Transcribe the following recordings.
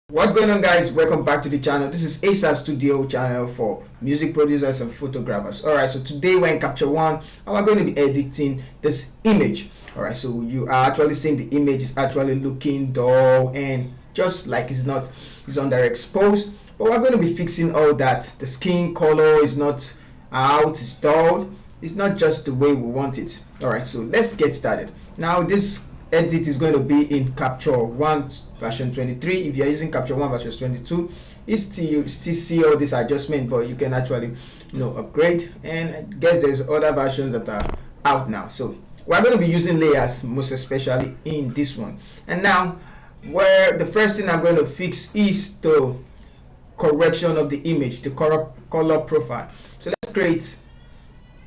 What's going on, guys? Welcome back to the channel. This is ASA Studio channel for music producers and photographers. Alright, so today we're in Capture One and we're going to be editing this image. Alright, so you are actually seeing the image is actually looking dull and just like it's underexposed. But we're going to be fixing all that. The skin color is not out, it's dull. It's not just the way we want it. Alright, so let's get started. Now this edit is going to be in Capture One version 23. If you're using Capture One version 22, you still see all this adjustment, but you can actually upgrade, and I guess there's other versions that are out now. So we're going to be using layers, most especially in this one. And now where the first thing I'm going to fix is the correction of the image, the color profile. So let's create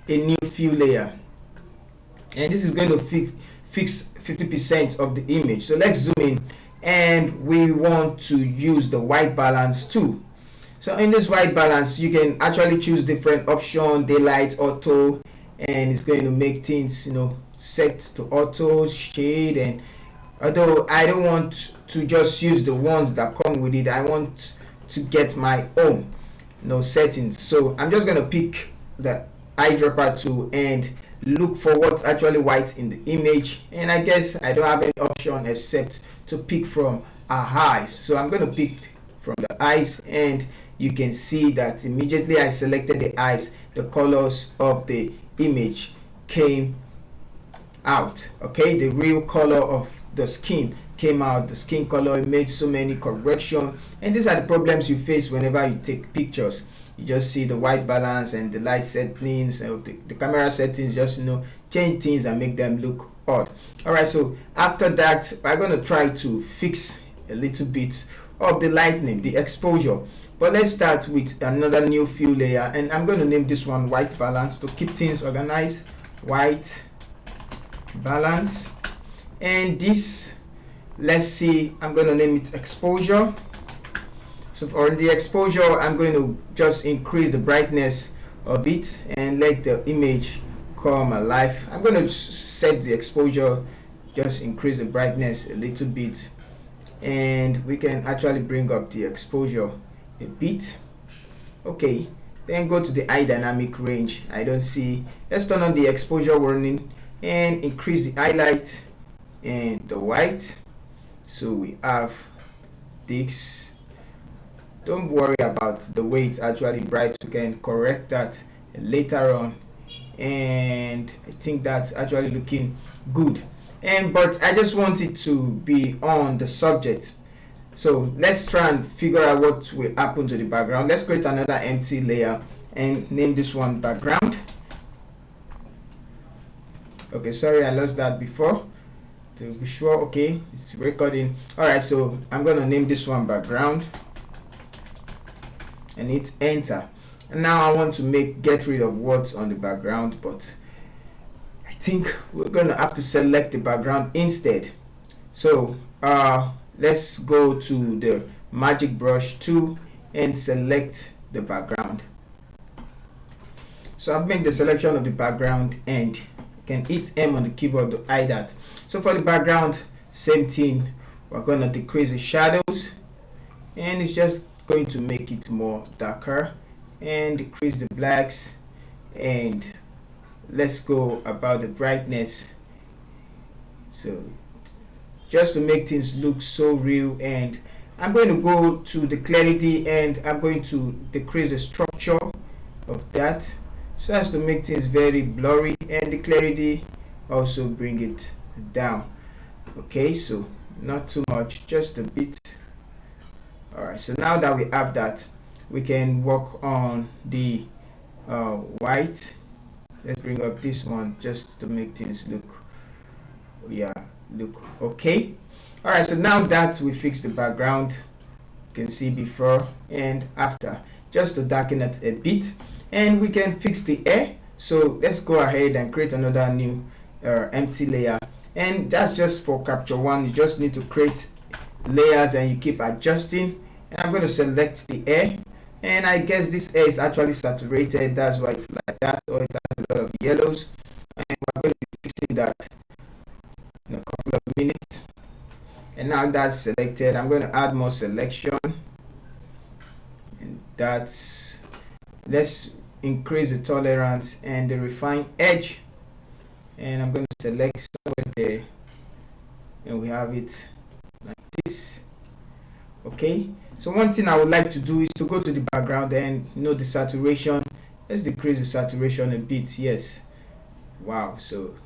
a new fill layer, and this is going to fix 50% of the image. So let's zoom in, and we want to use the white balance tool. So in this white balance, you can actually choose different options: daylight, auto, and it's going to make things set to auto, shade. And although I don't want to just use the ones that come with it, I want to get my own settings. So I'm just going to pick the eyedropper tool and look for what's actually white in the image, and I guess I don't have any option except to pick from our eyes. So I'm going to pick from the eyes, and you can see that immediately I selected the eyes, the colors of the image came out. Okay, the real color of the skin came out. The skin color made so many corrections, and these are the problems you face whenever you take pictures. You just see the white balance and the light settings and the camera settings, just change things and make them look odd. Alright, so after that we're going to try to fix a little bit of the lightning, the exposure. But let's start with another new fill layer, and I'm going to name this one white balance to keep things organized. White balance. And this, let's see, I'm going to name it exposure. So for the exposure, I'm going to just increase the brightness of it and let the image come alive. I'm going to set the exposure, just increase the brightness a little bit, and we can actually bring up the exposure a bit. Okay, then go to the eye dynamic range. I don't see. Let's turn on the exposure warning and increase the highlight and the white. So we have this. Don't worry about the way it's actually bright. You can correct that later on, and I think that's actually looking good. But I just want it to be on the subject. So let's try and figure out what will happen to the background. Let's create another empty layer and name this one background. Okay, sorry, I lost that before. To be sure, okay, it's recording. Alright, so I'm gonna name this one background and hit enter. And now I want to get rid of what's on the background, but I think we're gonna have to select the background instead. So let's go to the magic brush tool and select the background. So I've made the selection of the background, and you can hit M on the keyboard to hide that. So for the background, same thing, we're gonna decrease the shadows, and it's just going to make it more darker, and decrease the blacks, and let's go about the brightness, so just to make things look so real. And I'm going to go to the clarity, and I'm going to decrease the structure of that so as to make things very blurry, and the clarity also bring it down. Okay, so not too much, just a bit. Alright, so now that we have that, we can work on the white. Let's bring up this one just to make things look okay. Alright, so now that we fixed the background, you can see before and after, just to darken it a bit, and we can fix the hair. So let's go ahead and create another new empty layer, and that's just for Capture One. You just need to create layers and you keep adjusting. And I'm going to select the air, and I guess this air is actually saturated, that's why it's like that, or it has a lot of yellows, and we're going to be fixing that in a couple of minutes. And now that's selected, I'm going to add more selection, and that's, let's increase the tolerance and the refine edge, and I'm going to select somewhere there, and we have it like this. Okay, so one thing I would like to do is to go to the background and the saturation. Let's decrease the saturation a bit. Yes, wow. So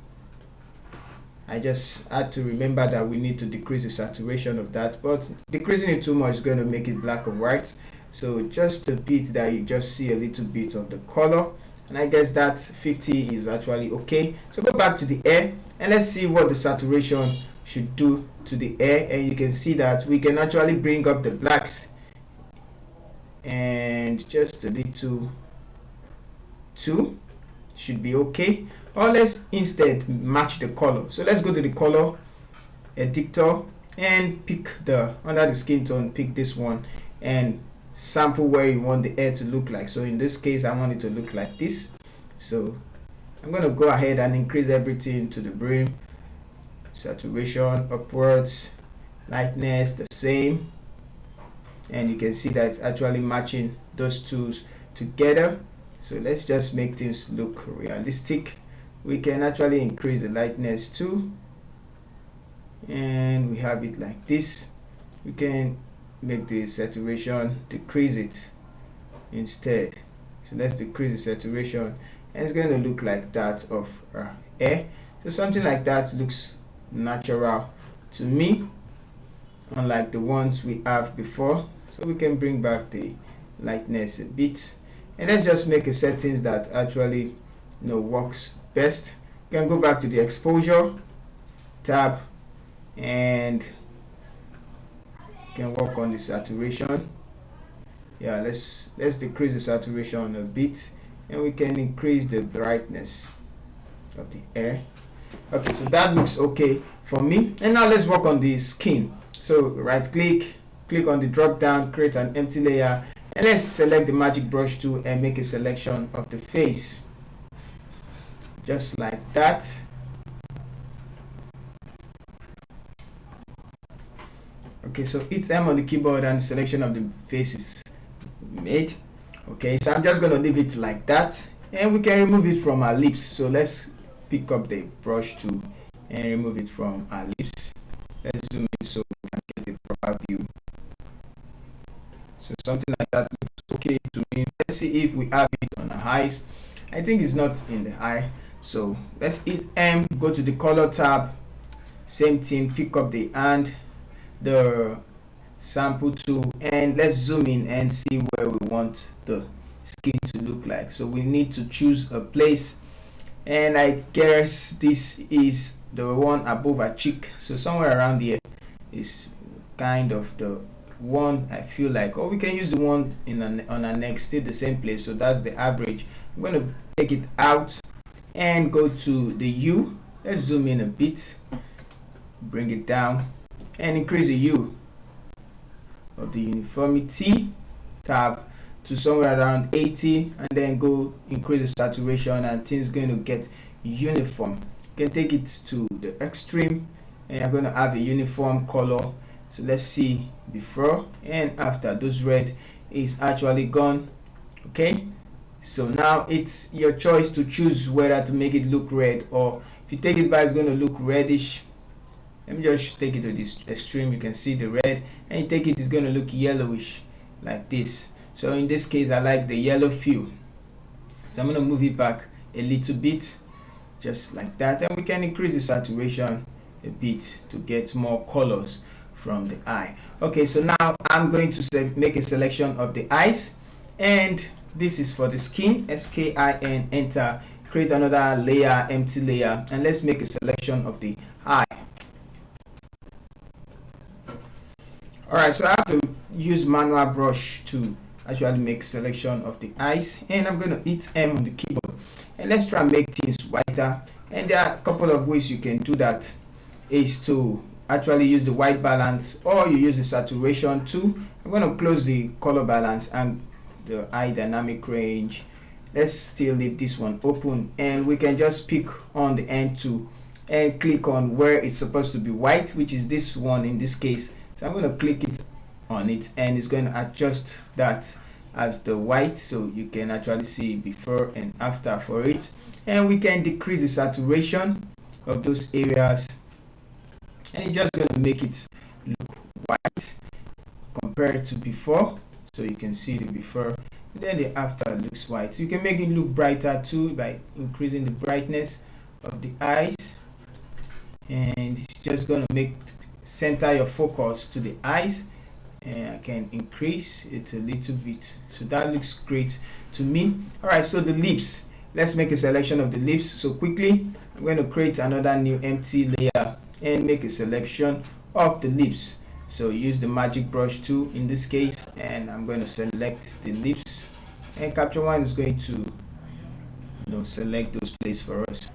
I just had to remember that we need to decrease the saturation of that, but decreasing it too much is going to make it black or white. So just a bit that you just see a little bit of the color, and I guess that 50 is actually okay. So go back to the air and let's see what the saturation should do to the air, and you can see that we can actually bring up the blacks and just a little too should be okay. Or let's instead match the color. So let's go to the color editor and pick the under the skin tone, pick this one and sample where you want the air to look like. So in this case I want it to look like this. So I'm going to go ahead and increase everything to the brim, saturation upwards, lightness the same, and you can see that it's actually matching those two together. So let's just make things look realistic. We can actually increase the lightness too, and we have it like this. We can make the saturation, decrease it instead. So let's decrease the saturation, and it's going to look like that of our air. So something like that looks natural to me, unlike the ones we have before. So we can bring back the lightness a bit, and let's just make a settings that actually works best. You can go back to the exposure tab and you can work on the saturation. Yeah, let's decrease the saturation a bit, and we can increase the brightness of the air. Okay, so that looks okay for me. And now let's work on the skin. So right click on the drop down, create an empty layer, and let's select the magic brush tool and make a selection of the face, just like that. Okay, so hit M on the keyboard and selection of the face is made. Okay, so I'm just going to leave it like that, and we can remove it from our lips. So let's pick up the brush tool and remove it from our lips. Let's zoom in so we can get a proper view. So something like that looks okay to me. Let's see if we have it on the eyes. I think it's not in the eye. So let's hit M, go to the color tab, same thing, pick up the hand, the sample tool, and let's zoom in and see where we want the skin to look like. So we need to choose a place, and I guess this is the one above our cheek. So somewhere around here is kind of the one I feel like, or we can use the one on our neck, still the same place. So that's the average. I'm going to take it out and go to the U. Let's zoom in a bit, bring it down, and increase the U of the uniformity tab to somewhere around 80, and then go increase the saturation, and things going to get uniform. You can take it to the extreme, and I'm going to have a uniform color. So let's see before and after. Those red is actually gone. Okay, so now it's your choice to choose whether to make it look red, or if you take it back it's going to look reddish. Let me just take it to this extreme. You can see the red, and you take it, it's going to look yellowish like this. So in this case I like the yellow feel, so I'm going to move it back a little bit, just like that, and we can increase the saturation a bit to get more colors from the eye. Okay, so now I'm going to make a selection of the eyes, and this is for the skin. SKIN, enter, create another layer, empty layer, and let's make a selection of the eye. Alright, so I have to use manual brush to actually make selection of the eyes, and I'm going to hit M on the keyboard, and let's try and make things whiter. And there are a couple of ways you can do that, is to actually use the white balance, or you use the saturation too. I'm going to close the color balance and the eye dynamic range. Let's still leave this one open, and we can just pick on the end to and click on where it's supposed to be white, which is this one in this case. So I'm going to click it on it, and it's going to adjust that as the white, so you can actually see before and after for it. And we can decrease the saturation of those areas, and it's just going to make it look white compared to before. So you can see the before, and then the after looks white. So you can make it look brighter too by increasing the brightness of the eyes, and it's just going to make center your focus to the eyes. And I can increase it a little bit, so that looks great to me. All right, so the lips, let's make a selection of the lips. So quickly I'm going to create another new empty layer and make a selection of the lips. So use the magic brush tool in this case, and I'm going to select the lips, and Capture One is going to select those places for us.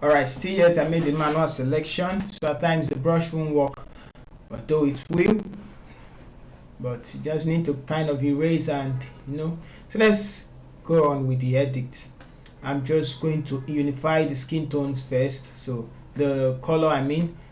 All right, still yet I made the manual selection, so at times the brush won't work, but though it will, but you just need to kind of erase and so let's go on with the edit. I'm just going to unify the skin tones first, so the color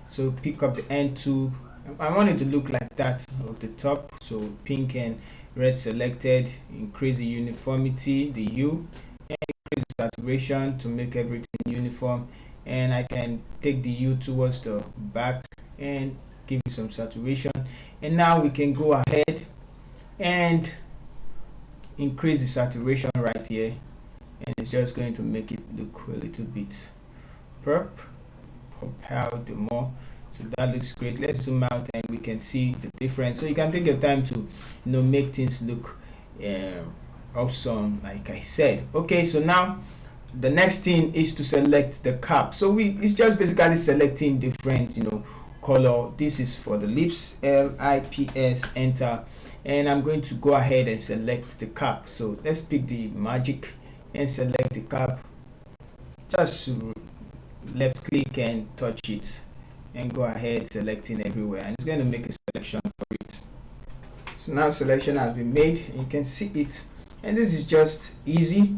so pick up the end tool. I want it to look like that of the top, so pink and red selected. Increase the uniformity, the hue, and increase the saturation to make everything uniform. And I can take the hue towards the back and give it some saturation. And now we can go ahead and increase the saturation right here, and it's just going to make it look a little bit pop out the more. So that looks great. Let's zoom out and we can see the difference. So you can take your time to make things look awesome, like I said. Okay, so now the next thing is to select the cap. So it's just basically selecting different color. This is for the lips, lips, enter, and I'm going to go ahead and select the cap. So let's pick the magic and select the cap. Just left click and touch it, and go ahead selecting everywhere, and it's going to make a selection for it. So now selection has been made, and you can see it, and this is just easy.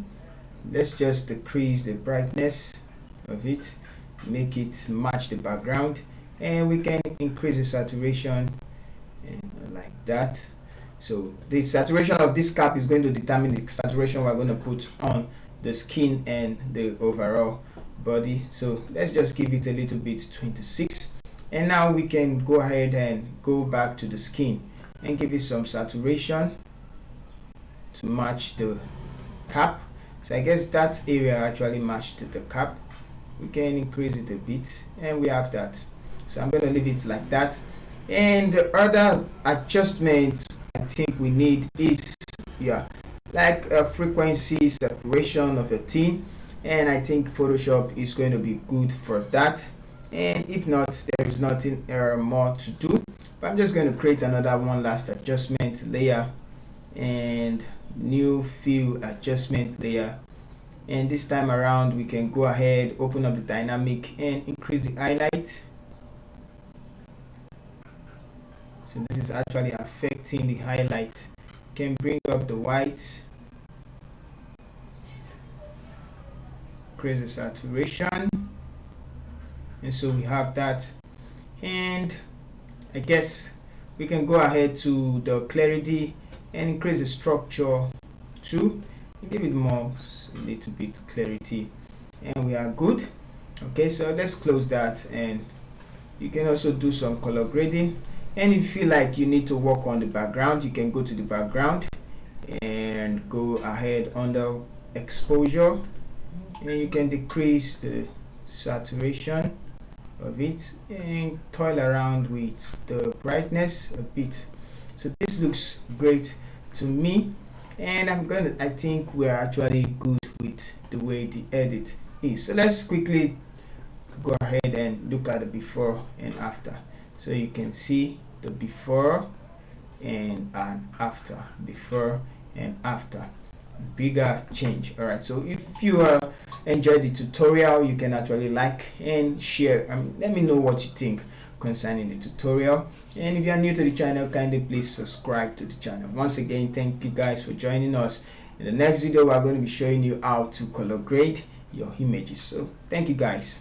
Let's just decrease the brightness of it, make it match the background, and we can increase the saturation and like that. So the saturation of this cap is going to determine the saturation we're going to put on the skin and the overall body. So let's just give it a little bit 26, and now we can go ahead and go back to the skin and give it some saturation to match the cap. So I guess that area actually matched the cap. We can increase it a bit, and we have that. So I'm going to leave it like that. And the other adjustment I think we need is like a frequency separation of a theme, and I think Photoshop is going to be good for that. And if not, there is nothing more to do, but I'm just going to create another one last adjustment layer and new fill adjustment layer. And this time around we can go ahead, open up the dynamic and increase the highlight. So this is actually affecting the highlight. Can bring up the white, increase the saturation, and so we have that. And I guess we can go ahead to the clarity and increase the structure too, give it more, a little bit clarity, and we are good. Okay, so let's close that, and you can also do some color grading. And if you feel like you need to work on the background, you can go to the background and go ahead under exposure, and you can decrease the saturation of it and toy around with the brightness a bit. So this looks great to me, and I think we're actually good with the way the edit is. So let's quickly go ahead and look at the before and after. So you can see the before and an after, before and after, bigger change. All right, so if you enjoyed the tutorial, you can actually like and share. Let me know what you think concerning the tutorial, and if you are new to the channel, kindly please subscribe to the channel. Once again, thank you guys for joining us. In the next video, we're going to be showing you how to color grade your images. So thank you guys.